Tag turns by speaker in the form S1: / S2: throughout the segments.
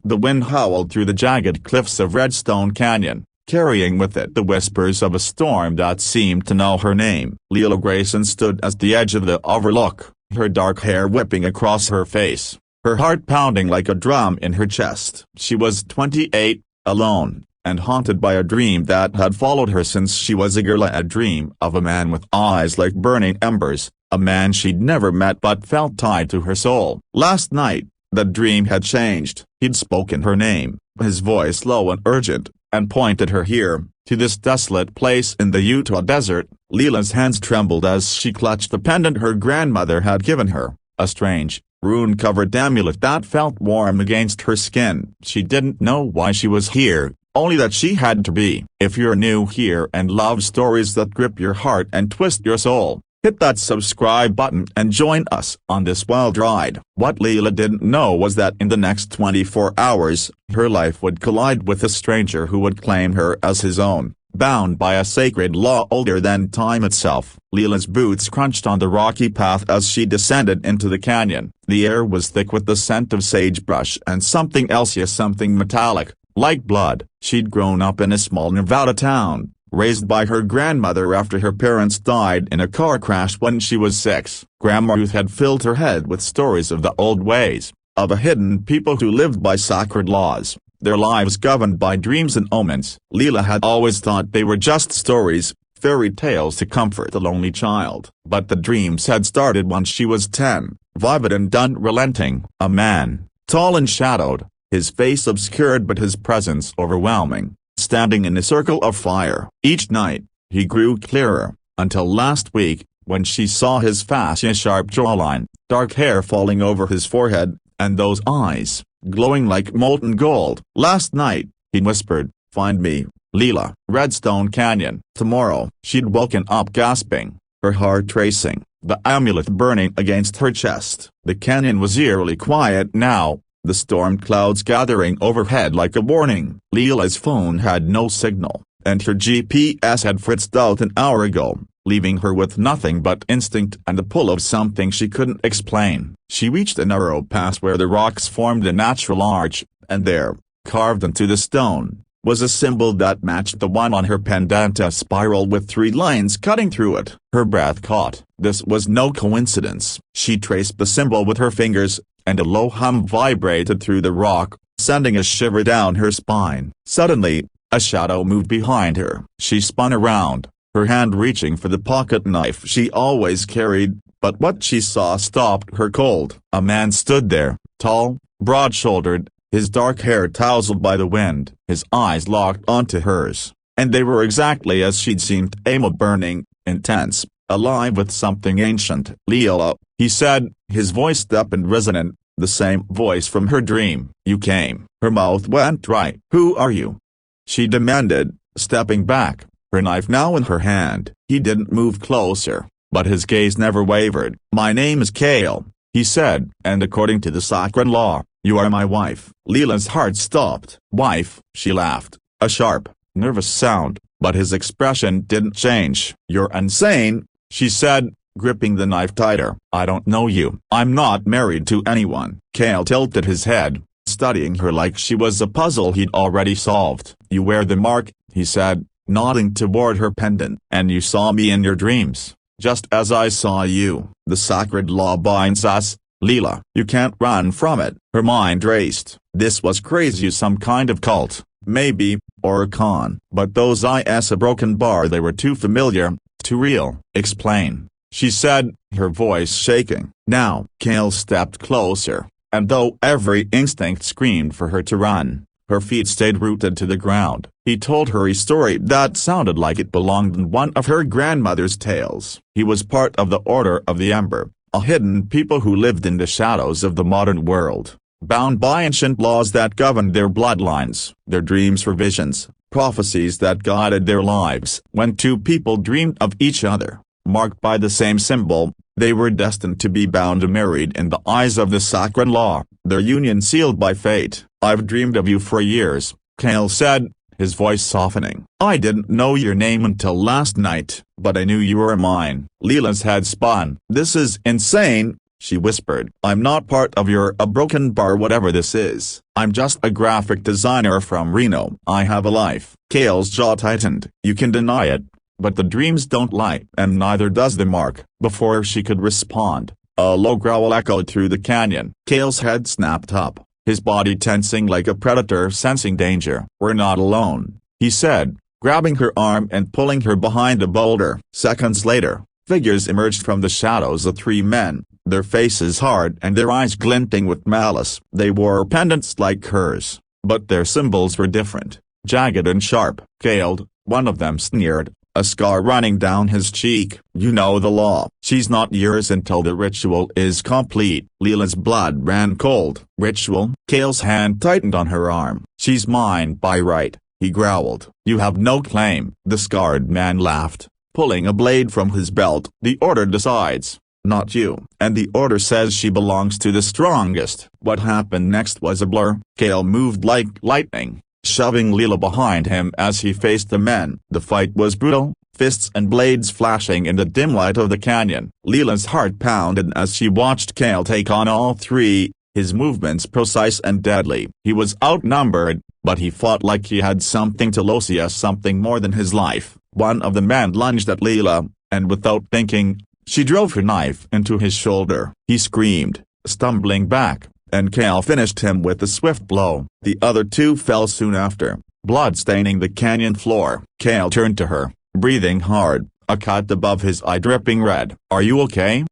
S1: The wind howled through the jagged cliffs of Redstone Canyon, carrying with it the whispers of a storm that seemed to know her name. Leela Grayson stood at the edge of the overlook, her dark hair whipping across her face, her heart pounding like a drum in her chest. She was 28, alone, and haunted by a dream that had followed her since she was a girl. A dream of a man with eyes like burning embers, a man she'd never met but felt tied to her soul. Last night, the dream had changed. He'd spoken her name, his voice low and urgent, and pointed her here, to this desolate place in the Utah desert. Leela's hands trembled as she clutched the pendant her grandmother had given her, a strange, rune-covered amulet that felt warm against her skin. She didn't know why she was here, only that she had to be. If you're new here and love stories that grip your heart and twist your soul, hit that subscribe button and join us on this wild ride. What Leela didn't know was that in the next 24 hours, her life would collide with a stranger who would claim her as his own, bound by a sacred law older than time itself. Leela's boots crunched on the rocky path as she descended into the canyon. The air was thick with the scent of sagebrush and something else, yes, something metallic, like blood. She'd grown up in a small Nevada town, raised by her grandmother after her parents died in a car crash when she was 6. Grandma Ruth had filled her head with stories of the old ways, of a hidden people who lived by sacred laws, their lives governed by dreams and omens. Leela had always thought they were just stories, fairy tales to comfort the lonely child. But the dreams had started when she was 10, vivid and unrelenting. A man, tall and shadowed, his face obscured but his presence overwhelming, standing in a circle of fire. Each night, he grew clearer, until last week, when she saw his fascia-sharp jawline, dark hair falling over his forehead, and those eyes, glowing like molten gold. Last night, he whispered, "Find me, Leela." Redstone Canyon. Tomorrow. She'd woken up gasping, her heart racing, the amulet burning against her chest. The canyon was eerily quiet now, the storm clouds gathering overhead like a warning. Leela's phone had no signal, and her GPS had fritzed out an hour ago, leaving her with nothing but instinct and the pull of something she couldn't explain. She reached a narrow pass where the rocks formed a natural arch, and there, carved into the stone, was a symbol that matched the one on her pendant, a spiral with 3 lines cutting through it. Her breath caught. This was no coincidence. She traced the symbol with her fingers, and a low hum vibrated through the rock, sending a shiver down her spine. Suddenly, a shadow moved behind her. She spun around, her hand reaching for the pocket knife she always carried, but what she saw stopped her cold. A man stood there, tall, broad-shouldered, his dark hair tousled by the wind. His eyes locked onto hers, and they were exactly as she'd seen them, burning, intense, alive with something ancient. "Leela," he said, his voice deep and resonant, the same voice from her dream. "You came." Her mouth went dry. "Who are you?" she demanded, stepping back, her knife now in her hand. He didn't move closer, but his gaze never wavered. "My name is Kale," he said, "and according to the sacred law, you are my wife." Leela's heart stopped. "Wife?" she laughed, a sharp, nervous sound, but his expression didn't change. "You're insane," she said, gripping the knife tighter. "I don't know you. I'm not married to anyone." Kale tilted his head, studying her like she was a puzzle he'd already solved. "You wear the mark," he said, nodding toward her pendant. "And you saw me in your dreams, just as I saw you. The sacred law binds us, Leela. You can't run from it." Her mind raced. This was crazy, some kind of cult, maybe, or a con. But those eyes, a broken bar, they were too familiar, too real. "Explain," she said, her voice shaking. Now, Kale stepped closer, and though every instinct screamed for her to run, her feet stayed rooted to the ground. He told her a story that sounded like it belonged in one of her grandmother's tales. He was part of the Order of the Ember, a hidden people who lived in the shadows of the modern world, bound by ancient laws that governed their bloodlines. Their dreams were visions, prophecies that guided their lives. When two people dreamed of each other, marked by the same symbol, they were destined to be bound and married in the eyes of the sacred law, their union sealed by fate. "I've dreamed of you for years," Kale said, his voice softening. "I didn't know your name until last night, but I knew you were mine." Leela's head spun. "This is insane," she whispered. "I'm not part of your broken bar whatever this is. I'm just a graphic designer from Reno. I have a life." Kale's jaw tightened. "You can deny it, but the dreams don't lie, and neither does the mark." Before she could respond, a low growl echoed through the canyon. Kale's head snapped up, his body tensing like a predator sensing danger. "We're not alone," he said, grabbing her arm and pulling her behind a boulder. Seconds later, figures emerged from the shadows of three men, their faces hard and their eyes glinting with malice. They wore pendants like hers, but their symbols were different, jagged and sharp. "Kale," one of them sneered, a scar running down his cheek. "You know the law. She's not yours until the ritual is complete." Leela's blood ran cold. "Ritual?" Kale's hand tightened on her arm. "She's mine by right," he growled. "You have no claim." The scarred man laughed, pulling a blade from his belt. "The order decides, not you. And the order says she belongs to the strongest." What happened next was a blur. Kale moved like lightning, shoving Leela behind him as he faced the men. The fight was brutal, fists and blades flashing in the dim light of the canyon. Leela's heart pounded as she watched Kale take on all three, his movements precise and deadly. He was outnumbered, but he fought like he had something to lose, something more than his life. One of the men lunged at Leela, and without thinking, she drove her knife into his shoulder. He screamed, stumbling back, and Kale finished him with a swift blow. The other two fell soon after, blood staining the canyon floor. Kale turned to her, breathing hard, a cut above his eye dripping red. "Are you okay?"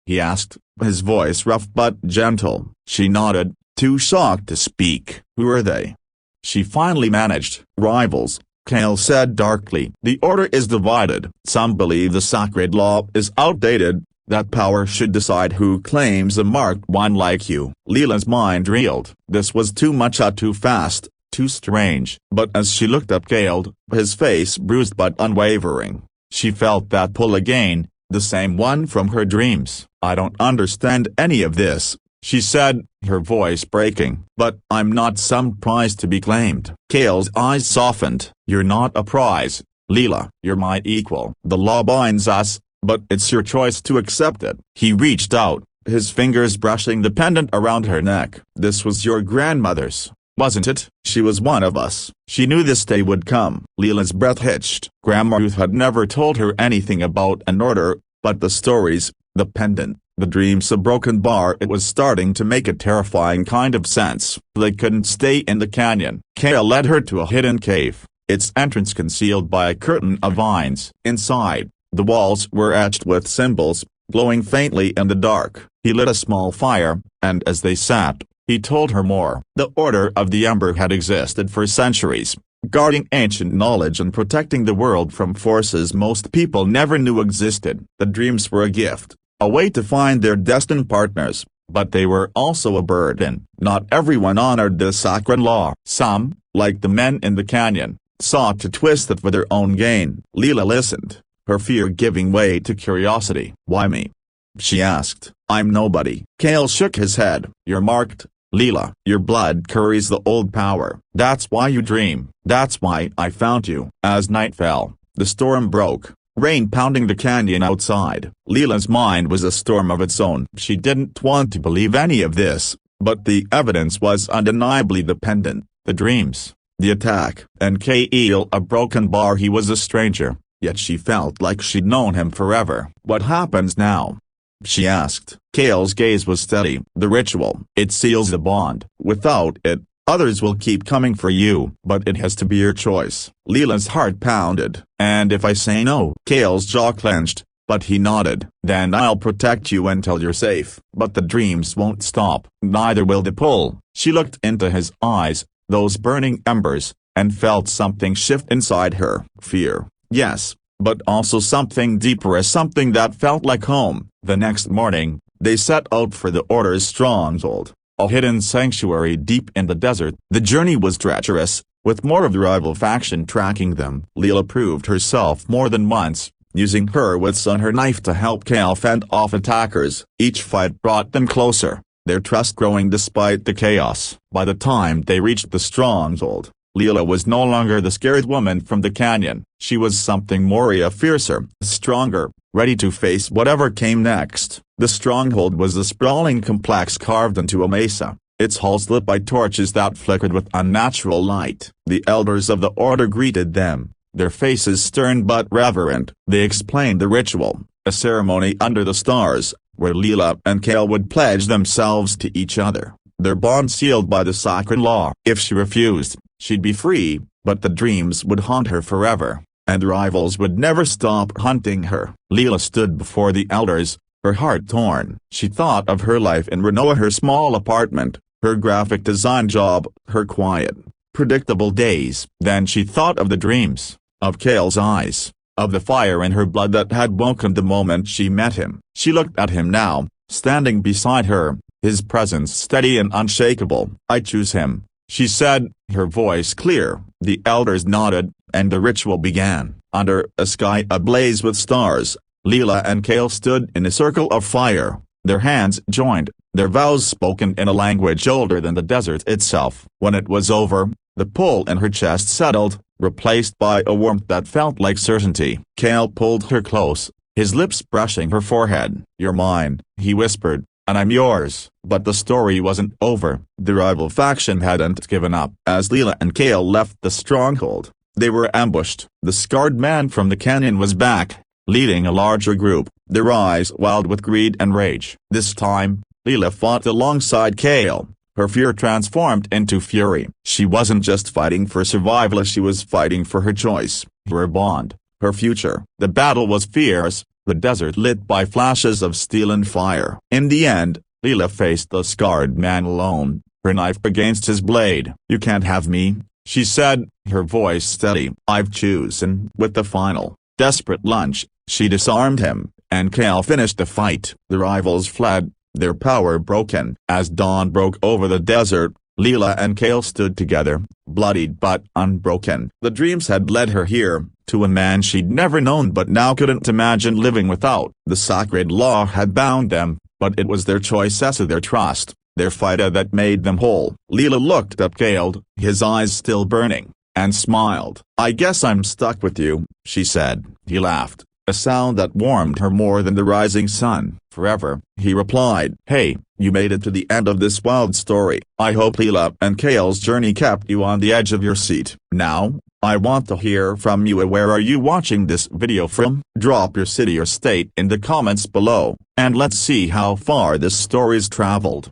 S1: he asked, his voice rough but gentle. She nodded, too shocked to speak. "Who are they?" she finally managed. "Rivals," Kale said darkly. "The order is divided. Some believe the sacred law is outdated, that power should decide who claims a marked one like you." Leela's mind reeled. This was too much, too fast, too strange. But as she looked at Kale, his face bruised but unwavering, she felt that pull again, the same one from her dreams. "I don't understand any of this," she said, her voice breaking. "But I'm not some prize to be claimed." Kale's eyes softened. "You're not a prize, Leela. You're my equal. The law binds us, but it's your choice to accept it." He reached out, his fingers brushing the pendant around her neck. "This was your grandmother's, wasn't it? She was one of us. She knew this day would come." Leela's breath hitched. Grandma Ruth had never told her anything about an order, but the stories, the pendant, the dreams, a broken bar, it was starting to make a terrifying kind of sense. They couldn't stay in the canyon. Kale led her to a hidden cave, its entrance concealed by a curtain of vines. Inside, the walls were etched with symbols, glowing faintly in the dark. He lit a small fire, and as they sat, he told her more. The Order of the Ember had existed for centuries, guarding ancient knowledge and protecting the world from forces most people never knew existed. The dreams were a gift, a way to find their destined partners, but they were also a burden. Not everyone honored the sacred law. Some, like the men in the canyon, sought to twist it for their own gain. Leela listened, her fear giving way to curiosity. "Why me?" she asked. "I'm nobody." Kale shook his head. "You're marked, Leela. Your blood carries the old power. That's why you dream. That's why I found you." As night fell, the storm broke, rain pounding the canyon outside. Leela's mind was a storm of its own. She didn't want to believe any of this, but the evidence was undeniably the pendant, the dreams, the attack. And Kale, a broken bar, he was a stranger, yet she felt like she'd known him forever. "What happens now?" she asked. Kale's gaze was steady. "The ritual. It seals the bond. Without it, others will keep coming for you. But it has to be your choice." Leela's heart pounded. "And if I say no?" Kale's jaw clenched, but he nodded. "Then I'll protect you until you're safe." "But the dreams won't stop. Neither will the pull." She looked into his eyes, those burning embers, and felt something shift inside her. Fear, yes, but also something deeper, something that felt like home. The next morning, they set out for the Order's stronghold, a hidden sanctuary deep in the desert. The journey was treacherous, with more of the rival faction tracking them. Leela proved herself more than once, using her wits and her knife to help Kale fend off attackers. Each fight brought them closer, their trust growing despite the chaos. By the time they reached the stronghold, Leela was no longer the scared woman from the canyon. She was something more, fiercer, stronger, ready to face whatever came next. The stronghold was a sprawling complex carved into a mesa, its halls lit by torches that flickered with unnatural light. The elders of the order greeted them, their faces stern but reverent. They explained the ritual, a ceremony under the stars, where Leela and Kale would pledge themselves to each other, their bond sealed by the sacred law. If she refused, she'd be free, but the dreams would haunt her forever, and rivals would never stop hunting her. Leela stood before the elders, her heart torn. She thought of her life in Renoa, her small apartment, her graphic design job, her quiet, predictable days. Then she thought of the dreams, of Kale's eyes, of the fire in her blood that had woken the moment she met him. She looked at him now, standing beside her, his presence steady and unshakable. "I choose him," she said, her voice clear. The elders nodded, and the ritual began. Under a sky ablaze with stars, Leela and Kale stood in a circle of fire, their hands joined, their vows spoken in a language older than the desert itself. When it was over, the pull in her chest settled, replaced by a warmth that felt like certainty. Kale pulled her close, his lips brushing her forehead. "You're mine," he whispered, "and I'm yours." But the story wasn't over. The rival faction hadn't given up. As Leela and Kale left the stronghold, they were ambushed. The scarred man from the canyon was back, leading a larger group, their eyes wild with greed and rage. This time, Leela fought alongside Kale, her fear transformed into fury. She wasn't just fighting for survival, she was fighting for her choice, her bond, her future. The battle was fierce, the desert lit by flashes of steel and fire. In the end, Leela faced the scarred man alone, her knife against his blade. "You can't have me," she said, her voice steady. "I've chosen." With the final, desperate lunge, she disarmed him, and Kale finished the fight. The rivals fled, their power broken. As dawn broke over the desert, Leela and Kale stood together, bloodied but unbroken. The dreams had led her here, to a man she'd never known but now couldn't imagine living without. The sacred law had bound them, but it was their choice as to their trust, their fight that made them whole. Leela looked at Kale, his eyes still burning, and smiled. "I guess I'm stuck with you," she said. He laughed, a sound that warmed her more than the rising sun. "Forever," he replied. "Hey, you made it to the end of this wild story. I hope Leela and Kale's journey kept you on the edge of your seat. Now, I want to hear from you. Where are you watching this video from? Drop your city or state in the comments below, and let's see how far this story's traveled."